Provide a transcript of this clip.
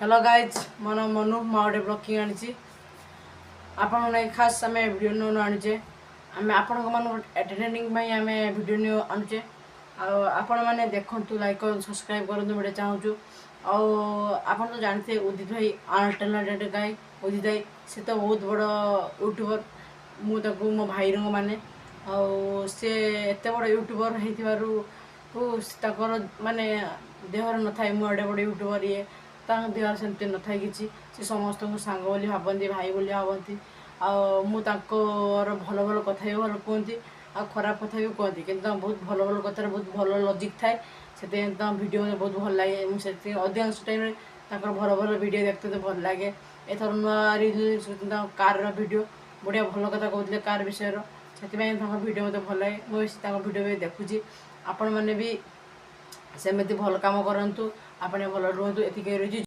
Hello guys मन Manu माउडे blogging आनी आपण खास आम वीडियो नु आनुचे आम आपण मन एंटरटेनिंग आम वीडियो नु आनुचे आपण मैंने देखु लाइक सब्सक्राइब करूँ मुझे चाहूँ आप तो जानते उदित भाई अनटैलेंटेड गाय उदित भाई से तो बहुत बड़ यूट्यूबर मुझे मो भाई माने सी एत बड़ यूट्यूबर होकर माने देहर न था मुझे बड़े यूट्यूबर ये देहर सेमती न था कि समस्त सांग बोली भावती भाई बोली भावती भल भल कथा भी भल कहती आ खराब कथा भी कहती कि बहुत भल भल कथार बहुत भल लजिक थाए से वीडियो मुझे बहुत भल लगे मुझे अधिकांश टाइम भल भल वीडियो देखते भल लगे एथर नुआ रिलीज कार वीडियो बढ़िया भल कथा कहते कार विषय से वीडियो मत भल लगे मुझे वीडियो भी देखुची आपण मैंने भी सेमती भल कम करूँ आपने भल रुहतु एतिक रही।